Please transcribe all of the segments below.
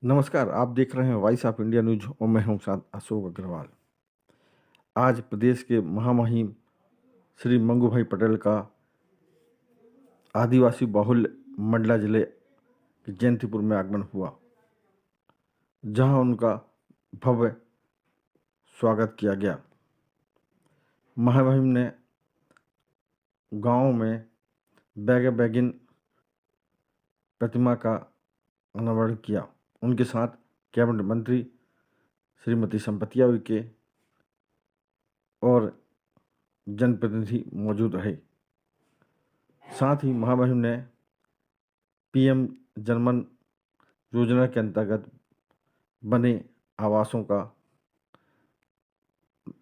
नमस्कार, आप देख रहे हैं वॉइस ऑफ इंडिया न्यूज और मैं हूं साथ अशोक अग्रवाल। आज प्रदेश के महामहिम श्री मंगू भाई पटेल का आदिवासी बाहुल्य मंडला जिले के जयंतीपुर में आगमन हुआ, जहां उनका भव्य स्वागत किया गया। महामहिम ने गांव में बैगे बैगिन प्रतिमा का अनावरण किया। उनके साथ कैबिनेट मंत्री श्रीमती संपतिया उइके और जनप्रतिनिधि मौजूद रहे। साथ ही महामहिम ने पीएम जनमन योजना के अंतर्गत बने आवासों का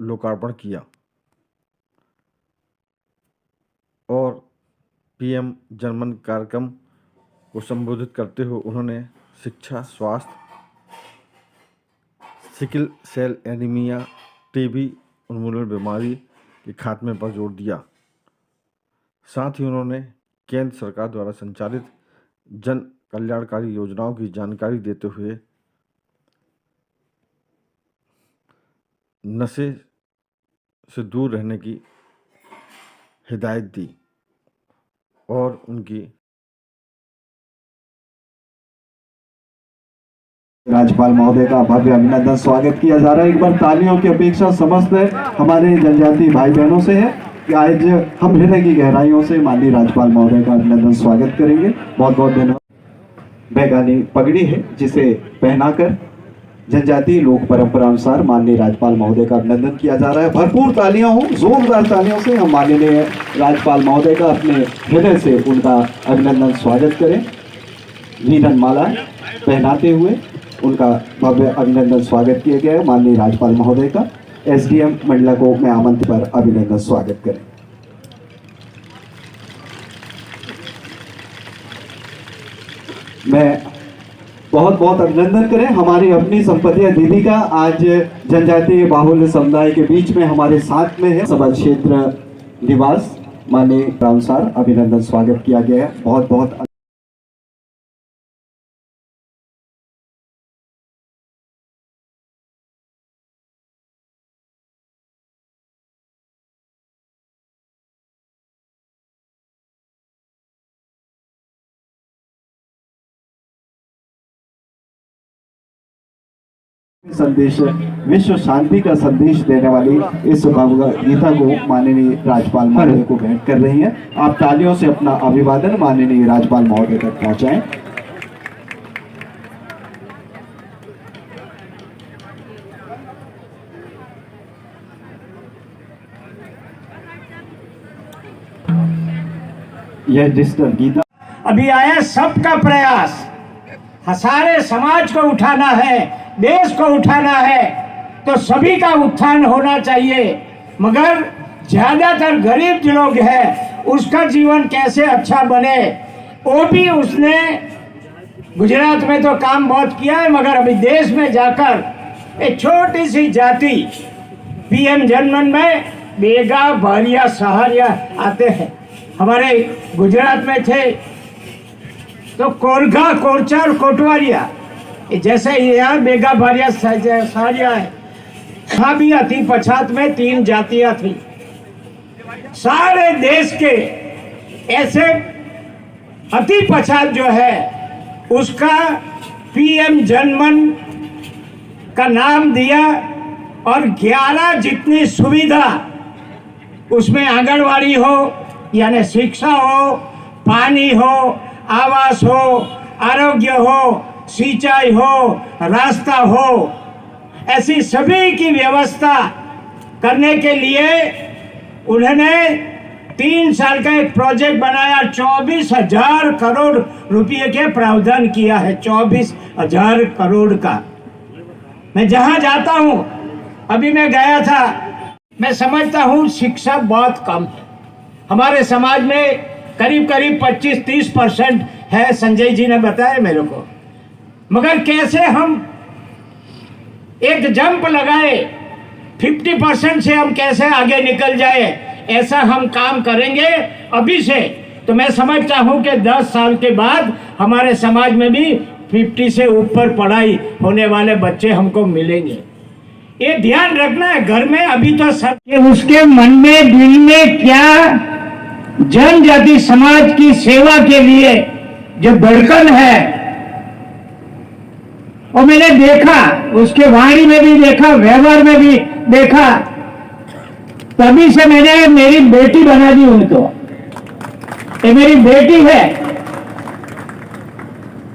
लोकार्पण किया और पीएम जनमन कार्यक्रम को संबोधित करते हुए उन्होंने शिक्षा, स्वास्थ्य, सिकल सेल एनीमिया, टीबी उन्मूलन बीमारी के खात्मे पर जोर दिया। साथ ही उन्होंने केंद्र सरकार द्वारा संचालित जन कल्याणकारी योजनाओं की जानकारी देते हुए नशे से दूर रहने की हिदायत दी और उनकी राज्यपाल महोदय का भव्य अभिनंदन स्वागत किया जा रहा है। एक बार तालियों की अपेक्षा समस्त हमारे जनजातीय भाई बहनों से है कि आज हम हृदय की गहराइयों से माननीय राज्यपाल महोदय का अभिनंदन स्वागत करेंगे। बहुत बहुत धन्यवाद। बैगानी पगड़ी है जिसे पहनाकर जनजातीय लोक परंपरा अनुसार माननीय राज्यपाल महोदय का अभिनंदन किया जा रहा है। भरपूर तालियां हो, जोरदार तालियों से हम माननीय राज्यपाल महोदय का अपने हृदय से उनका अभिनंदन स्वागत करें। वीरन माला पहनाते हुए उनका भव्य अभिनंदन स्वागत किया गया है। माननीय राज्यपाल महोदय का एसडीएम मंडला को मैं आमंत्रण पर अभिनंदन स्वागत करें। मैं बहुत बहुत अभिनंदन करें हमारी अपनी संपतिया दीदी का। आज जनजातीय बाहुल्य समुदाय के बीच में हमारे साथ में है। सभा क्षेत्र निवास माननीय अनुसार अभिनंदन स्वागत किया गया है। बहुत बहुत संदेश, विश्व शांति का संदेश देने वाली इस भगवद गीता को माननीय राज्यपाल महोदय को भेंट कर रही हैं। आप तालियों से अपना अभिवादन माननीय राज्यपाल महोदय तक पहुंचाएं। यह डिजिटल गीता अभी आया सबका प्रयास, सारे समाज को उठाना है, देश को उठाना है, तो सभी का उत्थान होना चाहिए। मगर ज्यादातर गरीब जो लोग हैं उसका जीवन कैसे अच्छा बने, वो भी उसने गुजरात में तो काम बहुत किया है, मगर अभी देश में जाकर एक छोटी सी जाति पीएम जनमन में बेगा भारिया सहारिया आते हैं। हमारे गुजरात में थे तो कोरघा, कोरचा और कोटवारिया, जैसे यहाँ बेगा भारिया सहारिया है, यहाँ भी अति पछात में 3 जातियां थी। सारे देश के ऐसे अति पछात जो है उसका पीएम जनमन का नाम दिया और 11 जितनी सुविधा उसमें आंगनवाड़ी हो यानी शिक्षा हो, पानी हो, आवास हो, आरोग्य हो, सिंचाई हो, रास्ता हो, ऐसी सभी की व्यवस्था करने के लिए उन्होंने 3 साल का एक प्रोजेक्ट बनाया। 24,000 करोड़ रुपए के प्रावधान किया है। 24,000 करोड़ का। मैं जहां जाता हूं, अभी मैं गया था, मैं समझता हूं शिक्षा बहुत कम है हमारे समाज में। करीब 25-30% है, संजय जी ने बताया मेरे को। मगर कैसे हम एक जंप लगाए, 50% से हम कैसे आगे निकल जाए, ऐसा हम काम करेंगे अभी से, तो मैं समझता हूं कि 10 साल के बाद हमारे समाज में भी 50 से ऊपर पढ़ाई होने वाले बच्चे हमको मिलेंगे। ये ध्यान रखना है घर में। अभी तो सब कि उसके मन में दिल में क्या जनजाति समाज की सेवा के लिए जो धड़कन है, और मैंने देखा उसके वाणी में भी देखा, व्यवहार में भी देखा, तभी से मैंने मेरी बेटी बना दी उनको। ये मेरी बेटी है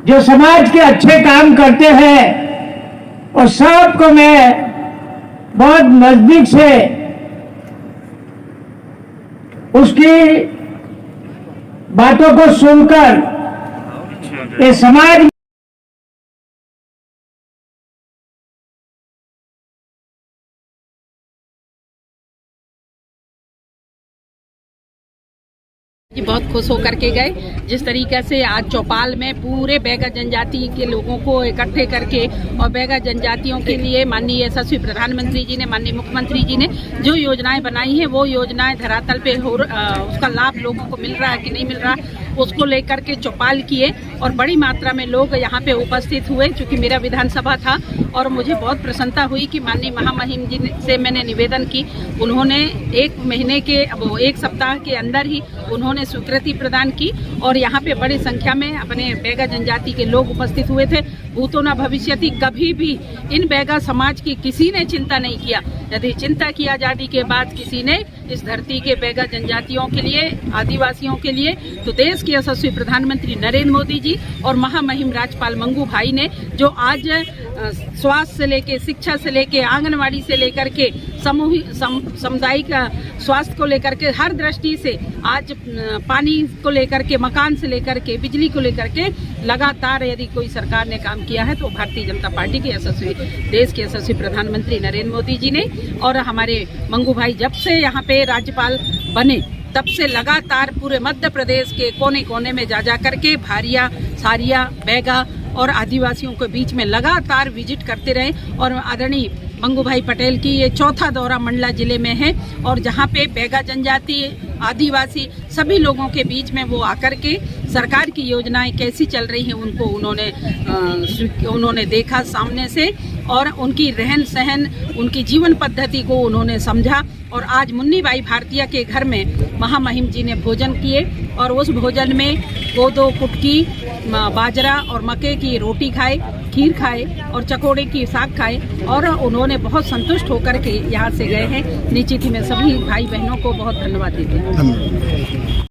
जो समाज के अच्छे काम करते हैं, और सबको मैं बहुत नजदीक से उसकी बातों को सुनकर ये समाज जी बहुत खुश होकर के गए। जिस तरीके से आज चौपाल में पूरे बैगा जनजाति के लोगों को इकट्ठे करके और बैगा जनजातियों के लिए माननीय यशस्वी प्रधानमंत्री जी ने, माननीय मुख्यमंत्री जी ने जो योजनाएं बनाई हैं, वो योजनाएं धरातल पे उसका लाभ लोगों को मिल रहा है कि नहीं मिल रहा, उसको लेकर के चौपाल किए और बड़ी मात्रा में लोग यहाँ पे उपस्थित हुए। चूंकि मेरा विधानसभा था और मुझे बहुत प्रसन्नता हुई कि माननीय महामहिम जी से मैंने निवेदन की, उन्होंने एक सप्ताह के अंदर ही उन्होंने स्वीकृति प्रदान की और यहाँ पे बड़ी संख्या में अपने बैगा जनजाति के लोग उपस्थित हुए थे। भूतो न भविष्यति, कभी भी इन बैगा समाज की किसी ने चिंता नहीं किया। यदि चिंता की आजादी के बाद किसी ने इस धरती के बैगा जनजातियों के लिए, आदिवासियों के लिए, तो देश के यशस्वी प्रधानमंत्री नरेंद्र मोदी जी और महामहिम राज्यपाल मंगू भाई ने, जो आज स्वास्थ्य से लेके, शिक्षा से लेके, आंगनवाड़ी से लेकर के सामुदायिक स्वास्थ्य को लेकर के, हर दृष्टि से आज पानी को लेकर के, मकान से लेकर के, बिजली को लेकर के लगातार यदि कोई सरकार ने काम किया है तो भारतीय जनता पार्टी के देश के यशस्वी प्रधानमंत्री नरेंद्र मोदी जी ने। और हमारे मंगू भाई जब से यहाँ पे राज्यपाल बने तब से लगातार पूरे मध्य प्रदेश के कोने कोने में जा करके भारिया, सारिया, बैगा और आदिवासियों के बीच में लगातार विजिट करते रहे। और आदरणीय मंगू भाई पटेल की ये चौथा दौरा मंडला जिले में है, और जहाँ पे बैगा जनजाति, आदिवासी सभी लोगों के बीच में वो आकर के सरकार की योजनाएं कैसी चल रही हैं उनको उन्होंने देखा सामने से, और उनकी रहन सहन, उनकी जीवन पद्धति को उन्होंने समझा। और आज मुन्नी बाई भारतीय के घर में महामहिम जी ने भोजन किए और उस भोजन में कोदो, कुटकी, बाजरा और मक्के की रोटी खाए, खीर खाए और चकोड़े की साग खाए, और उन्होंने बहुत संतुष्ट होकर के यहाँ से गए हैं। निश्चित ही मैं सभी भाई बहनों को बहुत धन्यवाद देती हूँ।